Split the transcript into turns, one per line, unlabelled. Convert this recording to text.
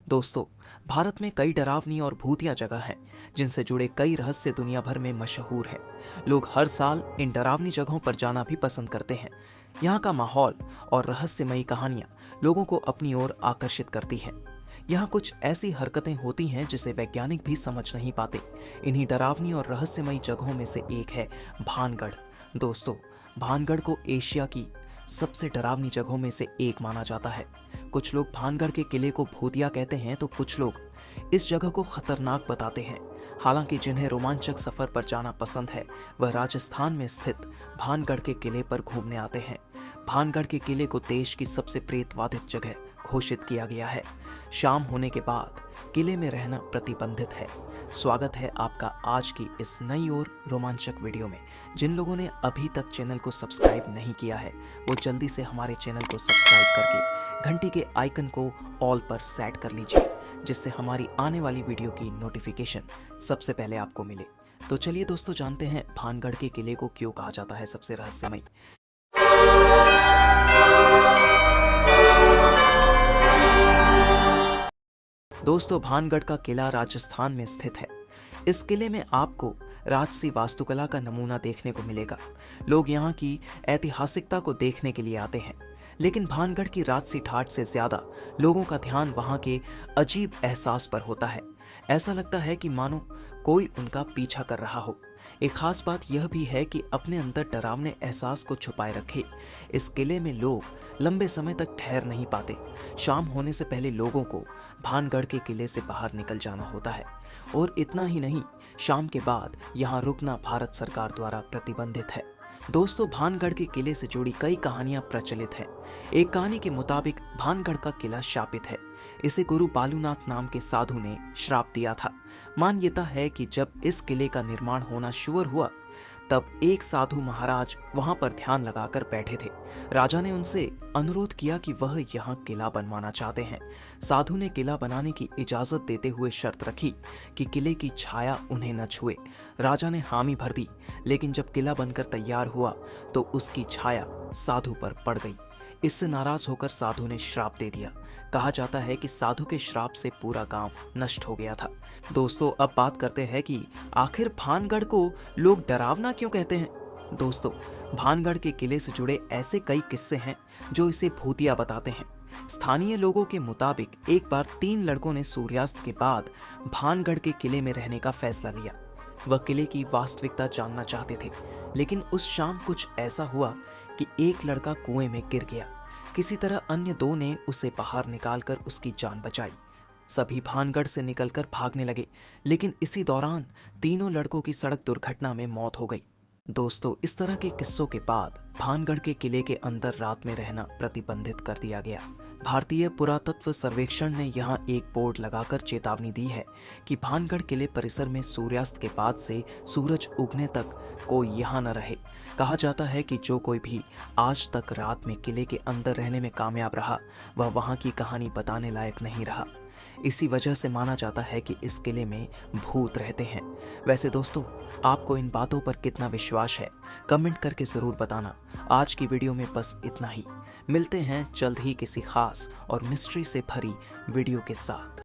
दोस्तों, भारत में कई डरावनी और भूतिया जगह हैं जिनसे जुड़े कई रहस्य दुनिया भर में मशहूर हैं। लोग हर साल इन डरावनी जगहों पर जाना भी पसंद करते हैं। यहाँ का माहौल और रहस्यमयी कहानियाँ लोगों को अपनी ओर आकर्षित करती हैं। यहाँ कुछ ऐसी हरकतें होती हैं जिसे वैज्ञानिक भी समझ नहीं पाते। इन्हीं डरावनी और रहस्यमयी जगहों में से एक है भानगढ़। दोस्तों, भानगढ़ को एशिया की सबसे डरावनी जगहों में से एक माना जाता है। कुछ लोग भानगढ़ के किले को भूतिया कहते हैं तो कुछ लोग इस जगह को खतरनाक बताते हैं। हालांकि जिन्हें रोमांचक सफर पर जाना पसंद है वह राजस्थान में स्थित भानगढ़ के किले पर घूमने आते हैं। भानगढ़ के किले को देश की सबसे प्रेतवाधित जगह घोषित किया गया है। शाम होने के बाद किले में रहना प्रतिबंधित है। स्वागत है आपका आज की इस नई और रोमांचक वीडियो में। जिन लोगों ने अभी तक चैनल को सब्सक्राइब नहीं किया है वो जल्दी से हमारे चैनल को सब्सक्राइब करके घंटी के आइकन को ऑल पर सेट कर लीजिए, जिससे हमारी आने वाली वीडियो की नोटिफिकेशन सबसे पहले आपको मिले। तो चलिए दोस्तों, जानते हैं भानगढ़ के किले को क्यों कहा जाता है सबसे रहस्यमयी। दोस्तों, भानगढ़ का किला राजस्थान में स्थित है। इस किले में आपको राजसी वास्तुकला का नमूना देखने को मिलेगा। लोग यहाँ की ऐतिहासिकता को देखने के लिए आते हैं, लेकिन भानगढ़ की राजसी ठाठ से ज्यादा लोगों का ध्यान वहाँ के अजीब एहसास पर होता है। ऐसा लगता है कि मानो कोई उनका पीछा कर रहा हो। एक खास बात यह भी है कि अपने अंदर डरावने एहसास को छुपाए रखे इस किले में लोग लंबे समय तक ठहर नहीं पाते। शाम होने से पहले लोगों को भानगढ़ के किले से बाहर निकल जाना होता है, और इतना ही नहीं, शाम के बाद यहाँ रुकना भारत सरकार द्वारा प्रतिबंधित है। दोस्तों, भानगढ़ के किले से जुड़ी कई कहानियां प्रचलित हैं। एक कहानी के मुताबिक भानगढ़ का किला शापित है। इसे गुरु बालूनाथ नाम के साधु ने श्राप दिया था। मान्यता है कि जब इस किले का निर्माण होना शुरू हुआ तब एक साधु महाराज वहां पर ध्यान लगाकर बैठे थे। राजा ने उनसे अनुरोध किया कि वह यहाँ किला बनवाना चाहते हैं। साधु ने किला बनाने की इजाजत देते हुए शर्त रखी कि किले की छाया उन्हें न छुए। राजा ने हामी भर दी, लेकिन जब किला बनकर तैयार हुआ तो उसकी छाया साधु पर पड़ गई। इससे नाराज होकर साधु ने श्राप दे दिया। कहा जाता है कि साधु के श्राप से पूरा गांव नष्ट हो गया था। दोस्तों, अब बात करते हैं कि आखिर भानगढ़ को लोग डरावना क्यों कहते हैं। दोस्तों, भानगढ़ के किले से जुड़े ऐसे कई किस्से हैं जो इसे भूतिया बताते हैं। स्थानीय लोगों के मुताबिक एक बार 3 लड़कों ने सूर्यास्त के बाद भानगढ़ के किले में रहने का फैसला लिया। वह किले की वास्तविकता जानना चाहते थे, लेकिन उस शाम कुछ ऐसा हुआ कि एक लड़का कुएं में गिर गया। किसी तरह अन्य 2 ने उसे बाहर निकालकर उसकी जान बचाई। सभी भानगढ़ से निकलकर भागने लगे, लेकिन इसी दौरान तीनों लड़कों की सड़क दुर्घटना में मौत हो गई। दोस्तों, इस तरह के किस्सों के बाद भानगढ़ के किले के अंदर रात में रहना प्रतिबंधित कर दिया गया। भारतीय पुरातत्व सर्वेक्षण ने यहाँ एक बोर्ड लगाकर चेतावनी दी है कि भानगढ़ किले परिसर में सूर्यास्त के बाद से सूरज उगने तक कोई यहाँ न रहे। कहा जाता है कि जो कोई भी आज तक रात में किले के अंदर रहने में कामयाब रहा वह वहाँ की कहानी बताने लायक नहीं रहा। इसी वजह से माना जाता है कि इस किले में भूत रहते हैं। वैसे दोस्तों, आपको इन बातों पर कितना विश्वास है कमेंट करके ज़रूर बताना। आज की वीडियो में बस इतना ही। मिलते हैं जल्द ही किसी खास और मिस्ट्री से भरी वीडियो के साथ।